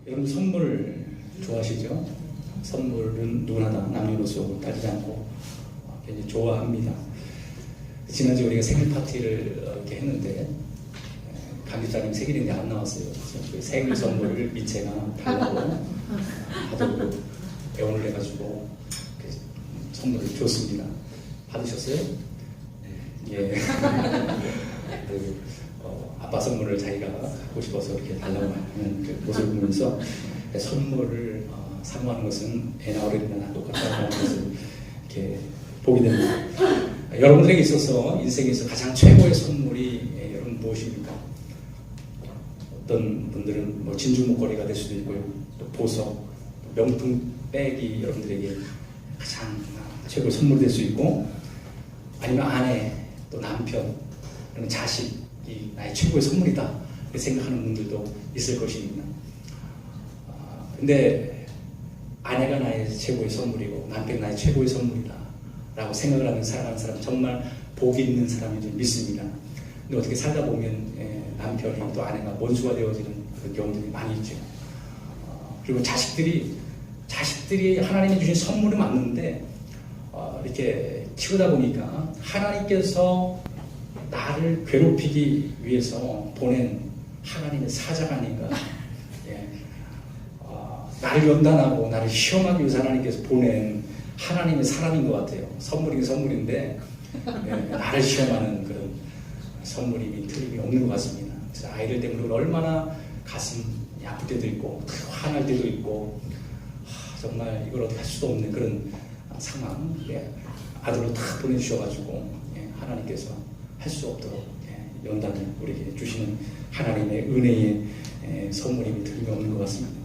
여러분 선물 좋아하시죠? 선물은 누구나 다 남녀노소 따지지 않고 굉장히 좋아합니다. 지난주에 우리가 생일 파티를 이렇게 했는데 강집사님 생일인데 안 나왔어요. 그래서 그 생일 선물을 미체가 달라고 하도 애원을 해가지고 그 선물을 줬습니다. 받으셨어요? 예. 그, 아빠 선물을 자기가 갖고 싶어서 이렇게 달라고 하는 그 모습을 보면서 선물을 사모하는 것은 애나 어른이나 똑같다는 것을 이렇게 보게 됩니다. 여러분들에게 있어서 인생에서 가장 최고의 선물이 여러분 무엇입니까? 어떤 분들은 뭐 진주 목걸이가 될 수도 있고요, 또 보석, 명품 백이 여러분들에게 가장 최고의 선물이 될 수 있고, 아니면 아내, 또 남편, 그리고 자식이 나의 최고의 선물이다 이렇게 생각하는 분들도 있을 것입니다. 근데 아내가 나의 최고의 선물이고 남편이 나의 최고의 선물이다 라고 생각을 하는 살아가는 사람 정말 복이 있는 사람인 줄 믿습니다. 근데 어떻게 살다 보면 남편이 또 아내가 원수가 되어지는 그런 경우들이 많이 있죠. 그리고 자식들이 하나님이 주신 선물이 맞는데 이렇게 키우다 보니까 하나님께서 나를 괴롭히기 위해서 보낸 하나님의 사자가 아닌가. 나를 연단하고 나를 시험하기 위해서 하나님께서 보낸 하나님의 사람인 것 같아요. 선물이긴 선물인데 나를 시험하는 그런 선물이 틀림이 없는 것 같습니다. 그래서 아이들 때문에 얼마나 가슴이 아플 때도 있고 화날 때도 있고 정말 이걸 어떻게 할 수도 없는 그런 상황. 아들로 탁 보내주셔가지고 하나님께서 할 수 없도록 연단을 우리에게 주시는 하나님의 은혜의 선물임이 틀림없는 것 같습니다.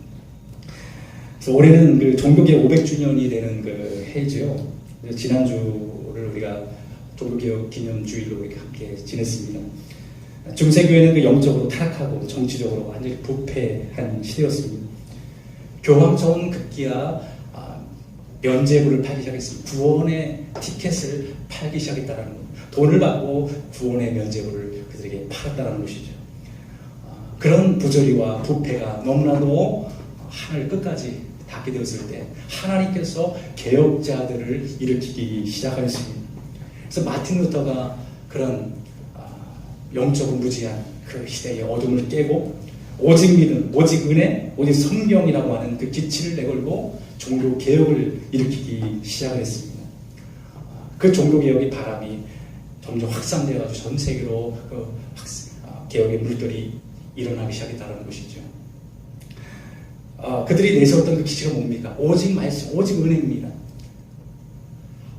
그래서 올해는 그 종교개혁 500주년이 되는 그 해죠. 지난주를 우리가 종교개혁 기념주일로 이렇게 함께 지냈습니다. 중세교회는 그 영적으로 타락하고 정치적으로 완전히 부패한 시대였습니다. 교황청은 급기야 면죄부를 팔기 시작했습니다. 구원의 티켓을 팔기 시작했다는 것. 돈을 받고 구원의 면죄부를 그들에게 팔았다는 것이죠. 그런 부조리와 부패가 너무나도 하늘 끝까지 닿게 되었을 때 하나님께서 개혁자들을 일으키기 시작하였습니다. 그래서 마틴 루터가 그런 영적으로 무지한 그 시대의 어둠을 깨고 오직 믿음, 오직 은혜, 오직 성경이라고 하는 그 기치를 내걸고 종교 개혁을 일으키기 시작했습니다. 그 종교 개혁의 바람이 점점 확산되어가지고 전 세계로 그 개혁의 물결이 일어나기 시작했다는 것이죠. 그들이 내세웠던 그 기치가 뭡니까? 오직 말씀, 오직 은혜입니다.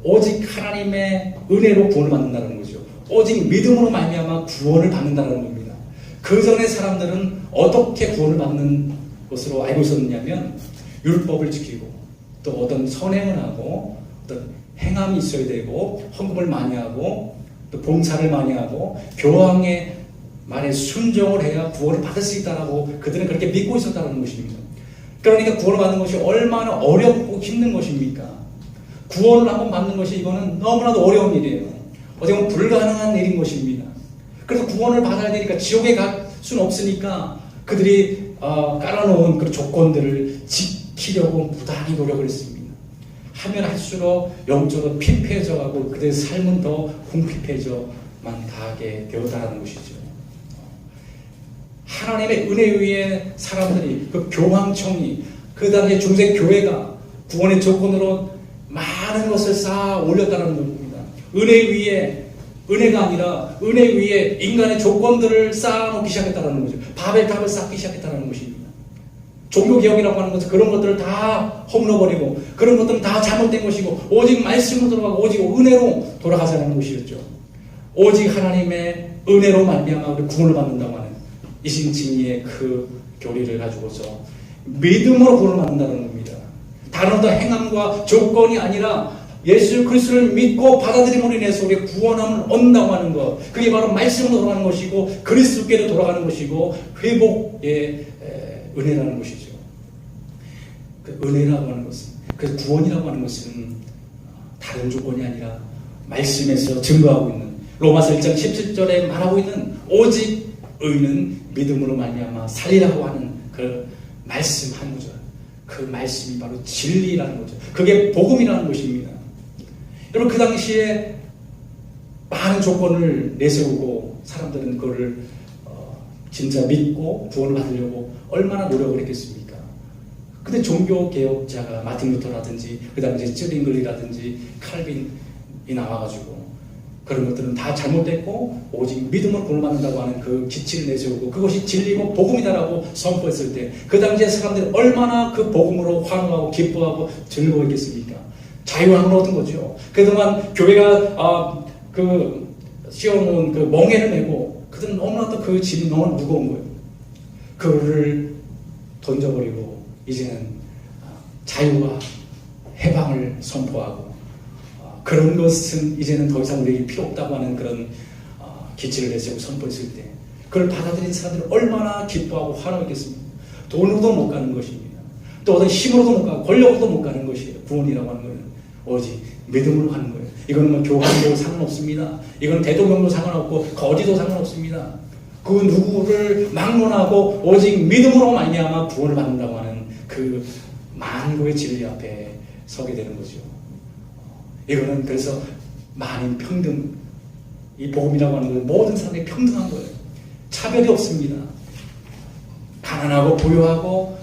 오직 하나님의 은혜로 구원을 받는다는 거죠. 오직 믿음으로 말미암아 구원을 받는다는 겁니다. 그 전에 사람들은 어떻게 구원을 받는 것으로 알고 있었느냐면 율법을 지키고 또 어떤 선행을 하고 어떤 행함이 있어야 되고 헌금을 많이 하고 또 봉사를 많이 하고 교황의 말에 순종을 해야 구원을 받을 수 있다라고 그들은 그렇게 믿고 있었다는 것입니다. 그러니까 구원을 받는 것이 얼마나 어렵고 힘든 것입니까? 구원을 한번 받는 것이 이거는 너무나도 어려운 일이에요. 어떻게 보면 불가능한 일인 것입니다. 그래서 구원을 받아야 되니까 지옥에 갈 수는 없으니까 그들이 깔아놓은 그 조건들을 지키려고 무단히 노력을 했습니다. 하면 할수록 영적으로 피폐해져가고 그들의 삶은 더 궁핍해져만 가게 되었다는 것이죠. 하나님의 은혜 위에 사람들이 그 교황청이 그 당시에 중세 교회가 구원의 조건으로 많은 것을 쌓아 올렸다는 겁니다. 은혜 위에 은혜가 아니라 은혜 위에 인간의 조건들을 쌓아놓기 시작했다는 거죠. 바벨탑을 쌓기 시작했다는 것입니다. 종교개혁이라고 하는 것은 그런 것들을 다 허물어버리고 그런 것들은 다 잘못된 것이고 오직 말씀으로 돌아가고 오직 은혜로 돌아가자는 것이었죠. 오직 하나님의 은혜로 말미암아 구원을 받는다고 하는 이신칭의의 그 교리를 가지고서 믿음으로 구원을 받는다는 겁니다. 다른 어떤 행함과 조건이 아니라 예수 그리스도를 믿고 받아들임으로 인해서 우리의 구원함을 얻는다고 하는 것, 그게 바로 말씀으로 돌아가는 것이고 그리스도께로 돌아가는 것이고 회복의 은혜라는 것이죠. 그 은혜라고 하는 것은, 그 구원이라고 하는 것은 다른 조건이 아니라 말씀에서 증거하고 있는 로마서 1장 17절에 말하고 있는 오직 의는 믿음으로 말미암아 살리라고 하는 그 말씀 한 구절. 그 말씀이 바로 진리라는 거죠. 그게 복음이라는 것입니다. 여러분 그 당시에 많은 조건을 내세우고 사람들은 그거를 진짜 믿고 구원을 받으려고 얼마나 노력을 했겠습니까? 근데 종교개혁자가 마틴 루터라든지 그 당시에 쯔링글리라든지 칼빈이 나와가지고 그런 것들은 다 잘못됐고 오직 믿음으로 구원을 받는다고 하는 그 기치를 내세우고 그것이 진리고 복음이다라고 선포했을 때 그 당시에 사람들이 얼마나 그 복음으로 환호하고 기뻐하고 즐거워했겠습니까? 자유함을 얻은 거죠. 그동안 교회가 씌워놓은 그 멍에를 메고 그들은 너무나도 그 짐이 너무 무거운 거예요. 그거를 던져버리고 이제는 자유와 해방을 선포하고 그런 것은 이제는 더 이상 우리에게 필요 없다고 하는 그런 기치를 내세우고 선포했을 때 그걸 받아들인 사람들이 얼마나 기뻐하고 환호했겠습니까? 돈으로도 못 가는 것입니다. 또 어떤 힘으로도 못 가고 권력으로도 못 가는 것이에요. 구원이라고 하는 것은 오직 믿음으로 가는 거예요. 이거는 뭐 교황도 상관없습니다. 이건 대통령도 상관없고 거지도 상관없습니다. 그 누구를 막론하고 오직 믿음으로 말미암아 구원을 받는다고 하는 그 만고의 진리 앞에 서게 되는 거죠. 이거는 그래서 만인 평등, 이 복음이라고 하는 것은 모든 사람이 평등한 거예요. 차별이 없습니다. 가난하고 부유하고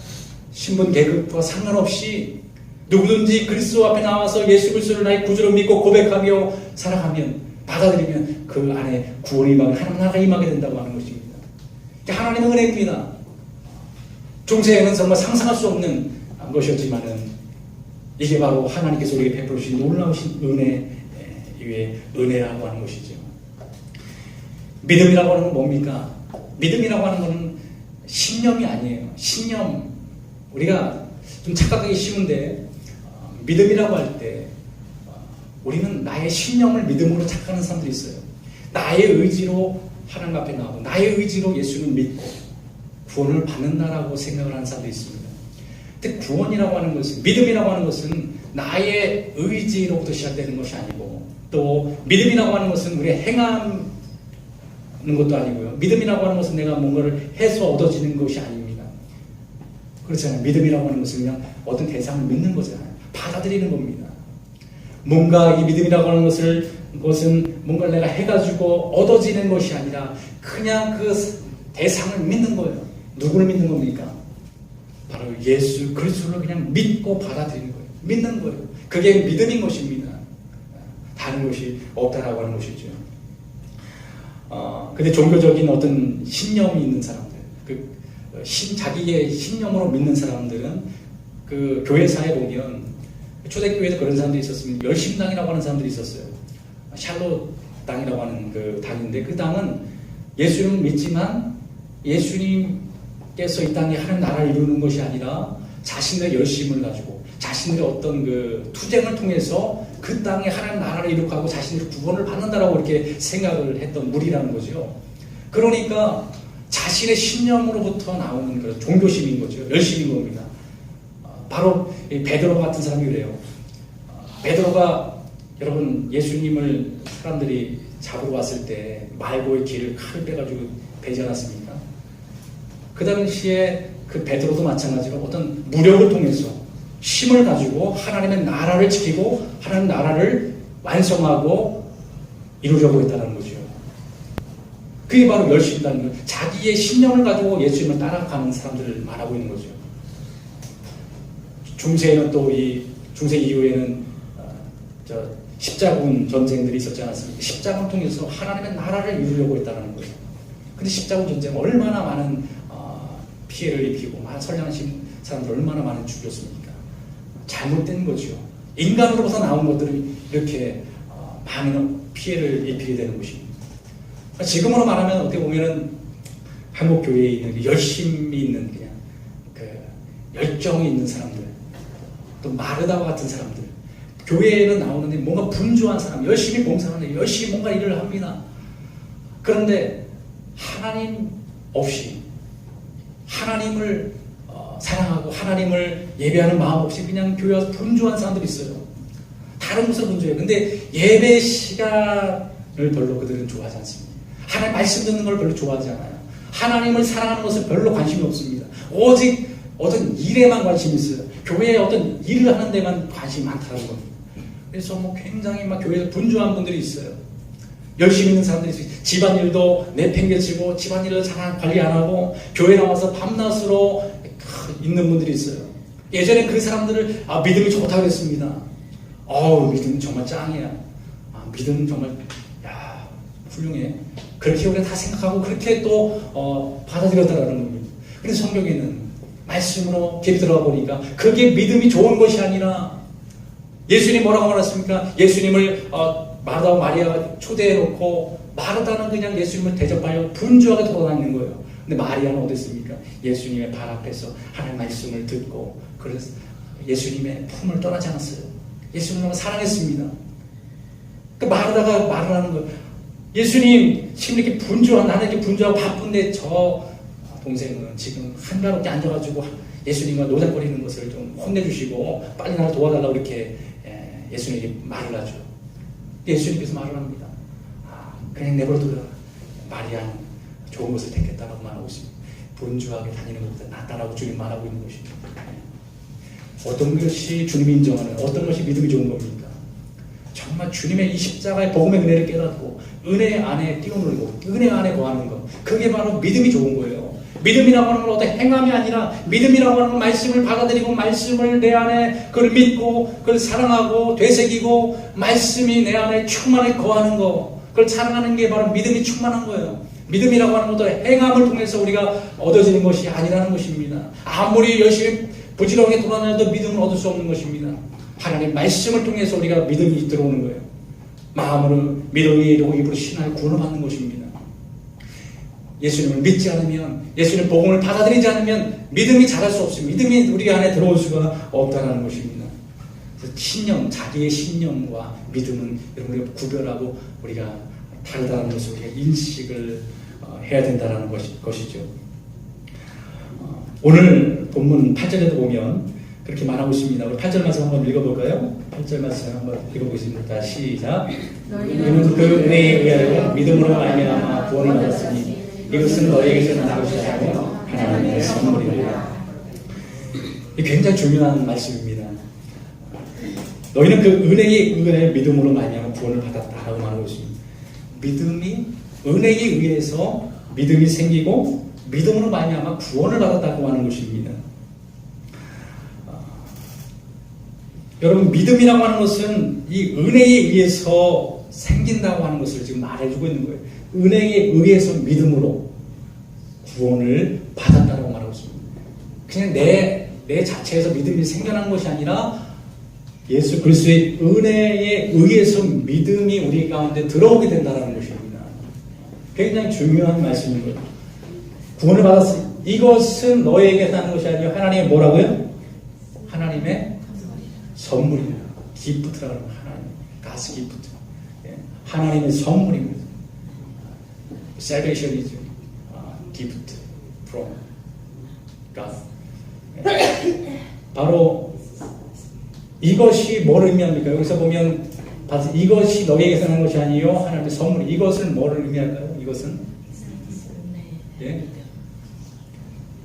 신분 계급과 상관없이 누구든지 그리스도 앞에 나와서 예수 그리스도를 나의 구주로 믿고 고백하며 살아가면 받아들이면 그 안에 구원이 임하고 하나님 나라가 임하게 된다고 하는 것입니다. 하나님의 은혜입니다. 중세에는 정말 상상할 수 없는 것이었지만은 이게 바로 하나님께서 우리에게 베풀어 주신 놀라우신 은혜의 은혜라고 하는 것이죠. 믿음이라고 하는 건 뭡니까? 믿음이라고 하는 것은 신념이 아니에요. 신념. 우리가 좀 착각하기 쉬운데 믿음이라고 할 때 우리는 나의 신념을 믿음으로 착각하는 사람들이 있어요. 나의 의지로 하나님 앞에 나오고 나의 의지로 예수를 믿고 구원을 받는다라고 생각을 하는 사람들이 있습니다. 근데 구원이라고 하는 것은, 믿음이라고 하는 것은 나의 의지로부터 시작되는 것이 아니고 또 믿음이라고 하는 것은 우리의 행하는 것도 아니고요. 믿음이라고 하는 것은 내가 뭔가를 해서 얻어지는 것이 아닙니다. 그렇잖아요. 믿음이라고 하는 것은 그냥 어떤 대상을 믿는 거잖아요. 받아들이는 겁니다. 뭔가 이 믿음이라고 하는 것은 뭔가를 내가 해가지고 얻어지는 것이 아니라 그냥 그 대상을 믿는 거예요. 누구를 믿는 겁니까? 바로 예수 그리스도를 그냥 믿고 받아들이는 거예요. 믿는 거예요. 그게 믿음인 것입니다. 다른 것이 없다라고 하는 것이죠. 근데 종교적인 어떤 신념이 있는 사람들, 자기의 신념으로 믿는 사람들은 그 교회사에 보면 초대교회에도 그런 사람들이 있었습니다. 열심당이라고 하는 사람들이 있었어요. 샬롯 당이라고 하는 그 당인데 그 당은 예수님을 믿지만 예수님께서 이 땅에 하나님 나라를 이루는 것이 아니라 자신의 열심을 가지고 자신의 어떤 그 투쟁을 통해서 그 땅에 하나님 나라를 이룩하고 자신의 구원을 받는다라고 이렇게 생각을 했던 무리라는 거죠. 그러니까 자신의 신념으로부터 나오는 그런 종교심인 거죠. 열심인 겁니다. 바로 베드로 같은 사람이 그래요. 베드로가 여러분 예수님을 사람들이 잡으러 왔을 때 말고의 길을 칼을 빼가지고 베지 않았습니까? 그 당시에 그 베드로도 마찬가지로 어떤 무력을 통해서 힘을 가지고 하나님의 나라를 지키고 하나님 나라를 완성하고 이루려고 했다는 거죠. 그게 바로 열심이라는 거예요. 자기의 신념을 가지고 예수님을 따라가는 사람들을 말하고 있는 거죠. 중세에는 또 이 중세 이후에는 십자군 전쟁들이 있었지 않았습니까? 십자군을 통해서 하나님의 나라를 이루려고 했다는 거예요. 근데 십자군 전쟁은 얼마나 많은 피해를 입히고 선량하신 사람들 얼마나 많이 죽였습니까? 잘못된 거죠. 인간으로부터 나온 것들이 이렇게 많은 피해를 입히게 되는 것입니다. 지금으로 말하면 어떻게 보면은 한국 교회에 있는 열심이 있는 그냥 그 열정이 있는 사람들, 또 마르다와 같은 사람들, 교회에는 나오는데 뭔가 분주한 사람, 열심히 봉사하는데 열심히 뭔가 일을 합니다. 그런데 하나님 없이 하나님을 사랑하고 하나님을 예배하는 마음 없이 그냥 교회 와서 분주한 사람들이 있어요. 다른 것으로 분주해요. 근데 예배 시간을 별로 그들은 좋아하지 않습니다. 하나님 말씀 듣는 걸 별로 좋아하지 않아요. 하나님을 사랑하는 것을 별로 관심이 없습니다. 오직 어떤 일에만 관심이 있어요. 교회에 어떤 일을 하는 데만 관심이 많다는 겁니다. 그래서 뭐 굉장히 막 교회에서 분주한 분들이 있어요. 열심히 있는 사람들이 있어요. 집안일도 내팽개치고 집안일을 잘 관리 안 하고 교회 나와서 밤낮으로 있는 분들이 있어요. 예전에 그 사람들을 믿음이 좋다고 했습니다. 믿음 정말 짱이야. 믿음 정말 훌륭해. 그렇게 우리가 다 생각하고 그렇게 또 받아들였다라는 겁니다. 그래서 성경에는 말씀으로 깊이 들어가 보니까 그게 믿음이 좋은 것이 아니라 예수님 뭐라고 말했습니까? 예수님을 마르다와 마리아가 초대해 놓고 마르다는 그냥 예수님을 대접하여 분주하게 돌아다니는 거예요. 근데 마리아는 어땠습니까? 예수님의 발 앞에서 하나님의 말씀을 듣고 그래서 예수님의 품을 떠나지 않았어요. 예수님을 사랑했습니다. 그러니까 마르다가 말을 하는 거예요. 예수님 지금 이렇게 나는 이렇게 분주하고 바쁜데 저 동생은 지금 한가롭게 앉아가지고 예수님과 노닥거리는 것을 좀 혼내주시고 빨리 나를 도와달라고 이렇게 예수님에게 말을 하죠. 예수님께서 말을 합니다. 그냥 내버려둬라. 마리아는 좋은 것을 택했다라고 말하고 있습니다. 분주하게 다니는 것보다 낫다라고 주님 말하고 있는 것입니다. 어떤 것이 주님이 인정하는, 어떤 것이 믿음이 좋은 겁니까? 정말 주님의 이 십자가의 복음의 은혜를 깨닫고 은혜 안에 뛰어놀고 은혜 안에 거하는 것, 그게 바로 믿음이 좋은 거예요. 믿음이라고 하는 건 어떤 행함이 아니라 믿음이라고 하는 건 말씀을 받아들이고 말씀을 내 안에 그걸 믿고 그걸 사랑하고 되새기고 말씀이 내 안에 충만하게 거하는 거, 그걸 사랑하는 게 바로 믿음이 충만한 거예요. 믿음이라고 하는 것도 행함을 통해서 우리가 얻어지는 것이 아니라는 것입니다. 아무리 열심히 부지런하게 돌아다녀도 믿음을 얻을 수 없는 것입니다. 하나님 말씀을 통해서 우리가 믿음이 들어오는 거예요. 마음으로 믿음이 이루고 입으로 신하여 구원을 받는 것입니다. 예수님을 믿지 않으면, 예수님 복음을 받아들이지 않으면 믿음이 자랄 수 없습니다. 믿음이 우리 안에 들어올 수가 없다는 것입니다. 그래서 신념, 자기의 신념과 믿음은 우리가 구별하고 우리가 다르다는 것을 우리가 인식을 해야 된다는 것이죠. 오늘 본문 8절에도 보면 그렇게 말하고 있습니다. 우리 8절 말씀 한번 읽어볼까요? 8절 말씀 한번 읽어보겠습니다. 시작. 너희는 그 은혜에 의하여 믿음으로 말미암아 구원을 받았으니 이것은 너희에게서 난 것이 아니라 하나님의 선물이라. 이 굉장히 중요한 말씀입니다. 너희는 그 은혜에 의하여 믿음으로 말미암아 구원을 받았다라고 말하고 있습니다. 믿음이 은혜에 의해서 믿음이 생기고 믿음으로 말미암아 구원을 받았다고 하는 것입니다. 여러분, 믿음이라고 하는 것은 이 은혜에 의해서 생긴다고 하는 것을 지금 말해주고 있는 거예요. 은혜에 의해서 믿음으로 구원을 받았다고 말하고 있습니다. 그냥 내 자체에서 믿음이 생겨난 것이 아니라 예수 그리스도의 은혜에 의해서 믿음이 우리 가운데 들어오게 된다는 것입니다. 굉장히 중요한 말씀인 거예요. 구원을 받았으니 이것은 너에게 하는 것이 아니라 하나님의 뭐라고요? 하나님의 선물입니다. 기프트라고 하면 하나님, God's gift. 하나님의 선물입니다. Salvation is gift from God. 바로 이것이 뭘 의미합니까? 여기서 보면 이것이 너에게서 하는 것이 아니요 하나님의 선물. 이것은 뭐를 의미할까요? 이것은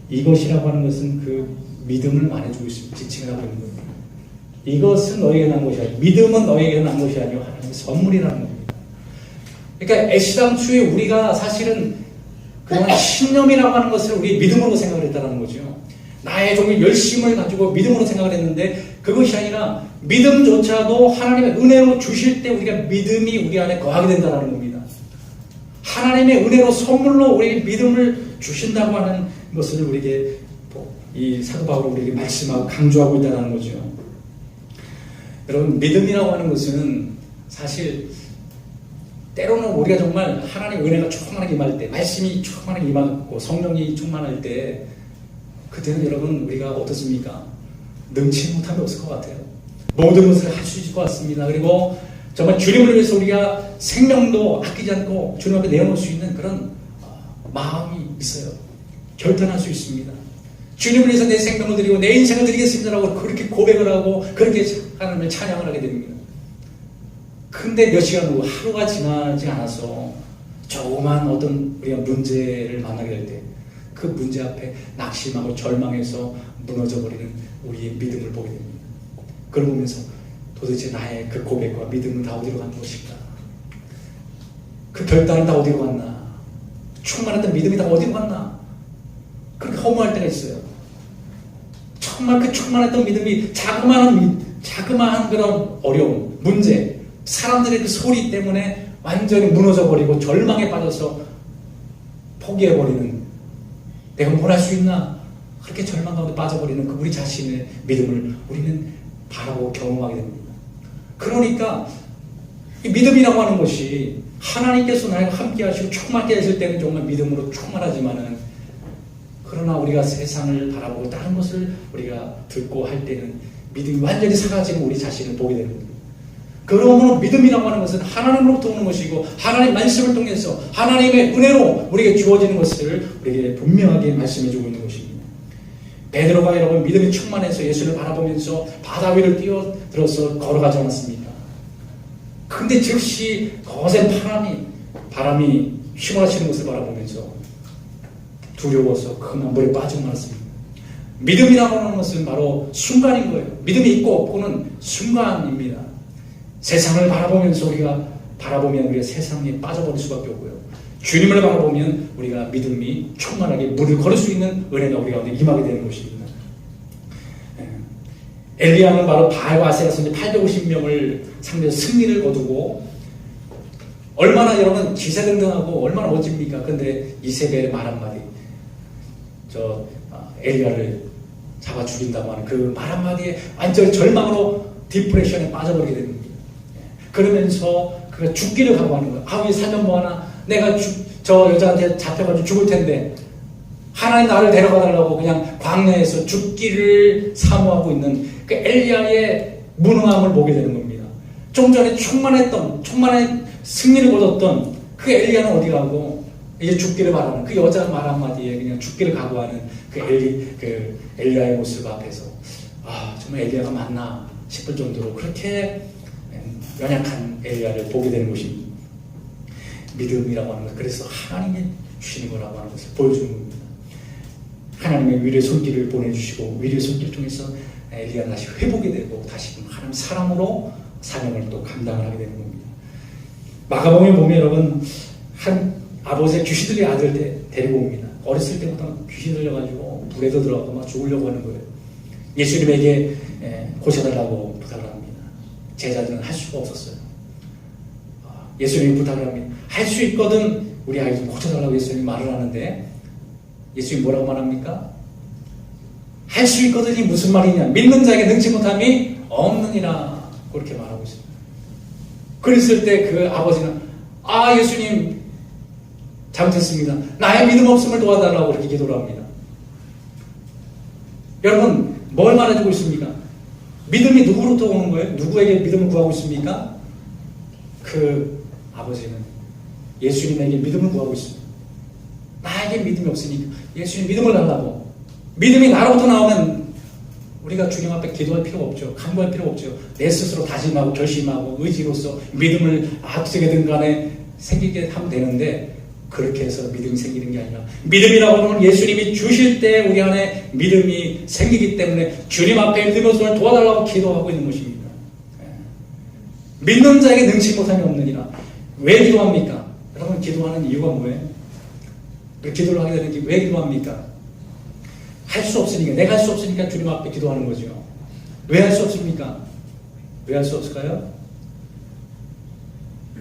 이것이라고 하는 것은 그 믿음을 말해주고 있습니다. 지칭을 하고 있는 겁니다. 이것은 너에게 난 것이 아니고 믿음은 너에게 난 것이 아니고 하나님의 선물이라는 겁니다. 그러니까 애시당초에 우리가 사실은 그동안 신념이라고 하는 것을 우리 믿음으로 생각을 했다는 거죠. 나의 종일 열심을 가지고 믿음으로 생각을 했는데 그것이 아니라 믿음조차도 하나님의 은혜로 주실 때 우리가 믿음이 우리 안에 거하게 된다는 겁니다. 하나님의 은혜로 선물로 우리에게 믿음을 주신다고 하는 것을 우리에게 이 사도 바울이 우리에게 말씀하고 강조하고 있다는 거죠. 여러분, 믿음이라고 하는 것은 사실 때로는 우리가 정말 하나님의 은혜가 충만하게 임할 때, 말씀이 충만하게 임하고 성령이 충만할 때 그때는 여러분 우리가 어떻습니까? 능치 못함이 없을 것 같아요. 모든 것을 할 수 있을 것 같습니다. 그리고 정말 주님을 위해서 우리가 생명도 아끼지 않고 주님 앞에 내어놓을 수 있는 그런 마음이 있어요. 결단할 수 있습니다. 주님을 위해서 내 생명을 드리고 내 인생을 드리겠습니다라고 그렇게 고백을 하고 그렇게 하나님을 찬양을 하게 됩니다. 근데 몇 시간 후 하루가 지나지 않아서 조그만 어떤 우리가 문제를 만나게 될 때 그 문제 앞에 낙심하고 절망해서 무너져버리는 우리의 믿음을 보게 됩니다. 그걸 보면서 도대체 나의 그 고백과 믿음은 다 어디로 간 것인가? 그 결단은 다 어디로 갔나? 충만했던 믿음이 다 어디로 갔나? 그렇게 허무할 때가 있어요. 정말 그 충만했던 믿음이 자그마한 그런 어려움, 문제, 사람들의 그 소리 때문에 완전히 무너져버리고 절망에 빠져서 포기해버리는, 내가 뭘 할 수 있나? 그렇게 절망 가운데 빠져버리는 그 우리 자신의 믿음을 우리는 바라보고 경험하게 됩니다. 그러니까 이 믿음이라고 하는 것이 하나님께서 나와 함께 하시고 충만하게 하실 때는 정말 믿음으로 충만하지만은, 그러나 우리가 세상을 바라보고 다른 것을 우리가 듣고 할 때는 믿음이 완전히 사라지는 우리 자신을 보게 되는 겁니다. 그러므로 믿음이라고 하는 것은 하나님으로부터 오는 것이고, 하나님 말씀을 통해서 하나님의 은혜로 우리에게 주어지는 것을 우리에게 분명하게 말씀해 주고 있는 것입니다. 베드로가 여러분 믿음이 충만해서 예수를 바라보면서 바다 위를 뛰어들어서 걸어가지 않았습니까? 근데 즉시 거센 바람이 휘몰아치는 것을 바라보면서 두려워서 큰 물에 빠지고 말았습니다. 믿음이라고 하는 것은 바로 순간인 거예요. 믿음이 있고 없고는 순간입니다. 세상을 바라보면서 우리가 세상에 빠져버릴 수밖에 없고요. 주님을 바라보면 우리가 믿음이 충만하게 물을 걸을 수 있는 은혜가 우리 가운데 임하게 되는 것입니다. 엘리야는 바로 바알과 아세라 선지 850명을 상대로 승리를 거두고, 얼마나 여러분 기세등등하고 얼마나 멋집니까? 근데 이세벨의 말 한마디, 엘리야를 잡아 죽인다고 하는 그 말 한마디에 완전히 절망으로 디프레션에 빠져버리게 됩니다. 그러면서 그가 죽기를 각오하는 거예요. 아, 왜 살면 뭐하나? 내가 저 여자한테 잡혀가지고 죽을 텐데 하나님 나를 데려가 달라고 그냥 광야에서 죽기를 사모하고 있는 그 엘리야의 무능함을 보게 되는 겁니다. 좀 전에 충만한 승리를 거뒀던 그 엘리야는 어디 가고 이제 죽기를 바라는 그 여자 말 한마디에 그냥 죽기를 각오하는 그 엘리야의 모습 앞에서, 아, 정말 엘리야가 맞나 싶을 정도로 그렇게 연약한 엘리야를 보게 되는 것입니다. 믿음이라고 하는 것, 그래서 하나님이 주시는 거라고 하는 것을 보여주는 겁니다. 하나님의 위로의 손길을 보내주시고, 위로의 손길 통해서 엘리야는 다시 회복이 되고 다시 하나님 사람으로 사명을 또 감당을 하게 되는 겁니다. 마가복음에 보면 여러분, 한 아버지의 귀신 들린 아들 데리고 옵니다. 어렸을 때부터 귀신 들려가지고 불에도 들어가고 막 죽으려고 하는 거예요. 예수님에게 고쳐달라고 부탁을 합니다. 제자들은 할 수가 없었어요. 예수님이 부탁을 합니다. 할 수 있거든 우리 아이 좀 고쳐달라고 예수님이 말을 하는데, 예수님이 뭐라고 말합니까? 할 수 있거든이 무슨 말이냐? 믿는 자에게 능치 못함이 없느니라. 그렇게 말하고 있습니다. 그랬을 때 그 아버지는, 아, 예수님 잘못했습니다. 나의 믿음 없음을 도와달라고 그렇게 기도를 합니다. 여러분, 뭘 말해주고 있습니까? 믿음이 누구로부터 오는 거예요? 누구에게 믿음을 구하고 있습니까? 그 아버지는 예수님에게 믿음을 구하고 있습니다. 나에게 믿음이 없으니까 예수님 믿음을 달라고. 믿음이 나로부터 나오면 우리가 주님 앞에 기도할 필요가 없죠. 간구할 필요가 없죠. 내 스스로 다짐하고 결심하고 의지로서 믿음을 어떻게든 간에 생기게 하면 되는데, 그렇게 해서 믿음이 생기는 게 아니라, 믿음이라고 하는 건 예수님이 주실 때 우리 안에 믿음이 생기기 때문에 주님 앞에 믿음의 손을 도와달라고 기도하고 있는 것입니다. 믿는 자에게 능치 못함이 없느니라. 왜 기도합니까? 여러분, 기도하는 이유가 뭐예요? 기도를 하게 되는 게 왜 기도합니까? 할 수 없으니까, 내가 할 수 없으니까 주님 앞에 기도하는 거죠. 왜 할 수 없습니까? 왜 할 수 없을까요?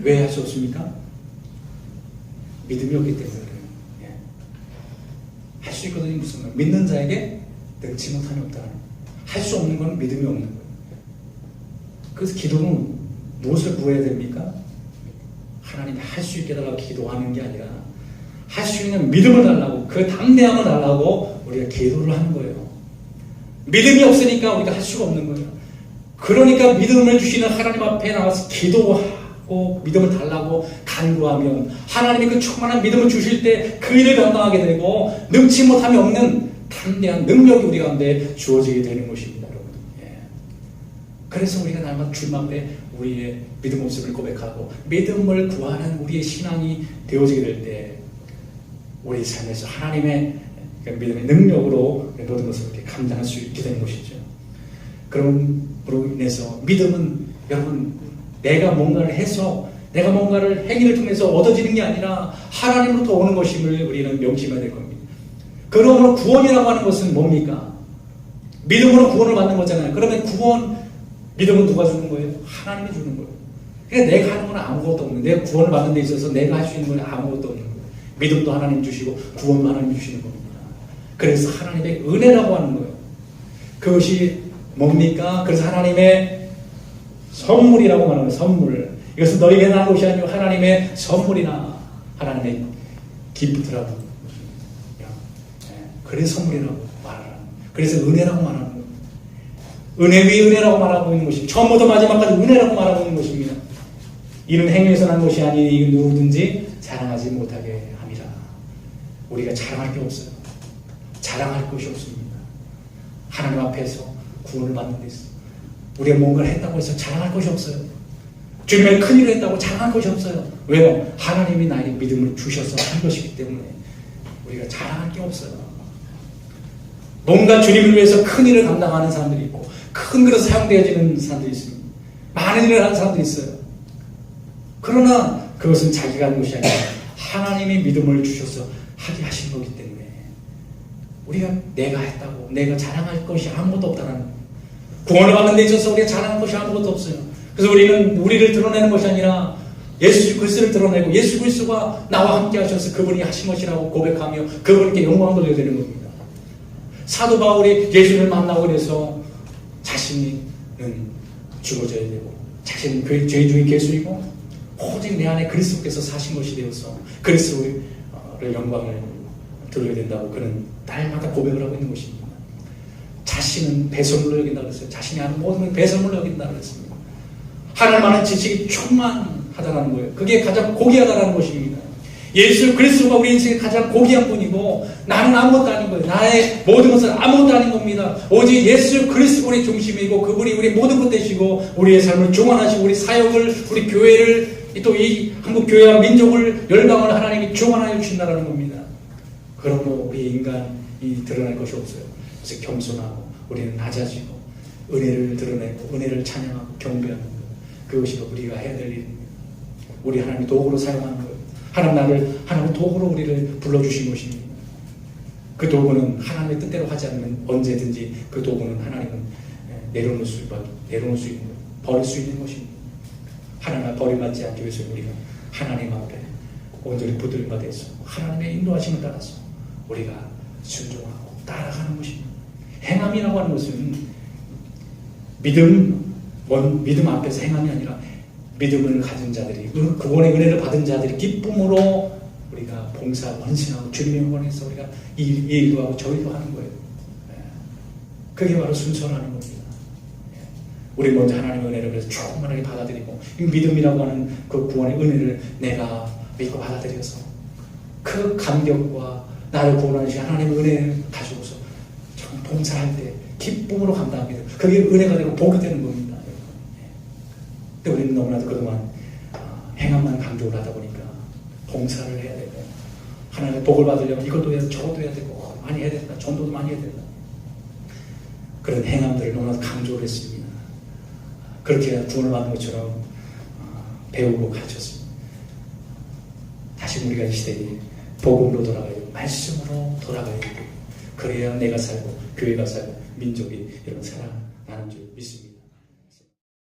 왜 할 수 없습니까? 믿음이 없기 때문에 그래요. 할 수 있거든요. 무슨 말? 믿는 자에게 능치 못함이 없다는, 할 수 없는 건 믿음이 없는 거예요. 그래서 기도는 무엇을 구해야 됩니까? 하나님이 할 수 있게 달라고 기도하는 게 아니라, 할 수 있는 믿음을 달라고, 그 담대함을 달라고 우리가 기도를 하는 거예요. 믿음이 없으니까 우리가 할 수가 없는 거예요. 그러니까 믿음을 주시는 하나님 앞에 나와서 기도하고 믿음을 달라고 간구하면, 하나님이 그 충만한 믿음을 주실 때 그 일을 감당하게 되고, 능치 못함이 없는 담대한 능력이 우리 가운데 주어지게 되는 것입니다, 여러분. 그래서 우리가 날마다 주님 앞에 우리의 믿음 모습을 고백하고 믿음을 구하는 우리의 신앙이 되어지게 될 때, 우리 삶에서 하나님의 그러니까 믿음의 능력으로 모든 것을 이렇게 감당할 수 있게 되는 것이죠. 그럼으로 인해서 믿음은 여러분 내가 뭔가를 해서 내가 뭔가를 행위를 통해서 얻어지는 게 아니라 하나님으로부터 오는 것임을 우리는 명심해야 될 겁니다. 그러므로 구원이라고 하는 것은 뭡니까? 믿음으로 구원을 받는 거잖아요. 그러면 구원, 믿음은 누가 주는 거예요? 하나님이 주는 거예요. 그러니까 내가 하는 건 아무것도 없는 거예요. 내가 구원을 받는 데 있어서 내가 할 수 있는 건 아무것도 없는 거예요. 믿음도 하나님 주시고 구원도 하나님 주시는 겁니다. 그래서 하나님의 은혜라고 하는 거예요. 그것이 뭡니까? 그래서 하나님의 선물이라고 말하는 거예요. 선물. 이것은 너에게 난 것이 아니고 하나님의 선물이나 하나님의 기프트라고. 그래서 선물이라고 말하는 거예요. 그래서 은혜라고 말하는 거예요. 은혜 위 은혜라고 말하고 있는 것입니다. 처음부터 마지막까지 은혜라고 말하고 있는 것입니다. 이는 행위에서 난 것이 아니니 누구든지 자랑하지 못하게 함이라. 우리가 자랑할 게 없어요. 자랑할 것이 없습니다. 하나님 앞에서 구원을 받는 데 있어. 우리가 뭔가를 했다고 해서 자랑할 것이 없어요. 주님의 큰일을 했다고 자랑할 것이 없어요. 왜요? 하나님이 나에게 믿음을 주셔서 한 것이기 때문에 우리가 자랑할 게 없어요. 뭔가 주님을 위해서 큰일을 감당하는 사람들이 있고 큰 그릇 사용되어지는 사람들이 있습니다. 많은 일을 하는 사람들이 있어요. 그러나 그것은 자기가 하는 것이 아니라 하나님이 믿음을 주셔서 하게 하신 거기 때문에 우리가 내가 했다고 내가 자랑할 것이 아무것도 없다는 거예요. 구원을 받는 데 있어서 우리가 자랑할 것이 아무것도 없어요. 그래서 우리는 우리를 드러내는 것이 아니라 예수 그리스도를 드러내고 예수 그리스도가 나와 함께 하셔서 그분이 하신 것이라고 고백하며 그분께 영광을 돌려야 되는 겁니다. 사도 바울이 예수를 만나고 그래서 자신은 죽어져야 되고 자신은 죄 중에 괴수이고 오직 내 안에 그리스도께서 사신 것이 되어서 그리스도의 영광을 돌려야 된다고 그는 날마다 고백을 하고 있는 것입니다. 자신은 배설물로 여긴다 그랬어요. 자신이 하는 모든 걸 배설물로 여긴다 그랬습니다. 하나님 아는 지식이 충만하다는 거예요. 그게 가장 고귀하다는 것입니다. 예수 그리스도가 우리 인생의 가장 고귀한 분이고 나는 아무것도 아닌 거예요. 나의 모든 것은 아무것도 아닌 겁니다. 오직 예수 그리스도 우리 중심이고 그분이 우리 모든 것 되시고 우리의 삶을 중원하시고 우리 사역을 우리 교회를 또 이 한국 교회와 민족을 열방을 하나님이 중원하여 주신다는 겁니다. 그러므로 우리 인간이 드러날 것이 없어요. 그래서 겸손하고 우리는 낮아지고 은혜를 드러내고 은혜를 찬양하고 경배하는 것. 그것이 우리가 해야 될 일입니다. 우리 하나님이 도구로 사용하는 거예요. 하나님 도구로 우리를 불러주신 것입니다. 그 도구는 하나님의 뜻대로 하지 않으면 언제든지 그 도구는 하나님은 내려놓을 수 있는 거예요. 버릴 수 있는 것입니다. 하나님 버림받지 않기 위해서 우리가 하나님 앞에 온전히 붙들림 받아서 하나님의 인도하심을 따라서 우리가 순종하고 따라가는 것입니다. 행함이라고 하는 것은 믿음 앞에서 행함이 아니라 믿음을 가진 자들이 그분의 은혜를 받은 자들이 기쁨으로 우리가 봉사 헌신하고 주님의 영광에서 우리가 이 일도 하고 저 일도 하는 거예요. 그게 바로 순서라는 겁니다. 우리 먼저 하나님의 은혜를 그래서 충만하게 받아들이고 이 믿음이라고 하는 그 구원의 은혜를 내가 믿고 받아들여서 그 감격과 나를 구원하신 하나님의 은혜를 가지고서 정 봉사할 때 기쁨으로 감당하게 돼요. 그게 은혜가 되고 복이 되는 겁니다. 근데 우리는 너무나도 그동안 행함만 강조를 하다 보니까 봉사를 해야 되고 하나님의 복을 받으려면 이것도 해야 되고 저것도 해야 되고 많이 해야 된다. 전도도 많이 해야 된다. 그런 행함들을 너무나도 강조를 했습니다. 그렇게 구원을 받는 것처럼 배우고 가르쳤습니다. 다시 우리가 이 시대에 복음으로 돌아가야 되고 말씀으로 돌아가야 되고 그래야 내가 살고 교회가 살고 민족이 이런 살아나는 줄 믿습니다.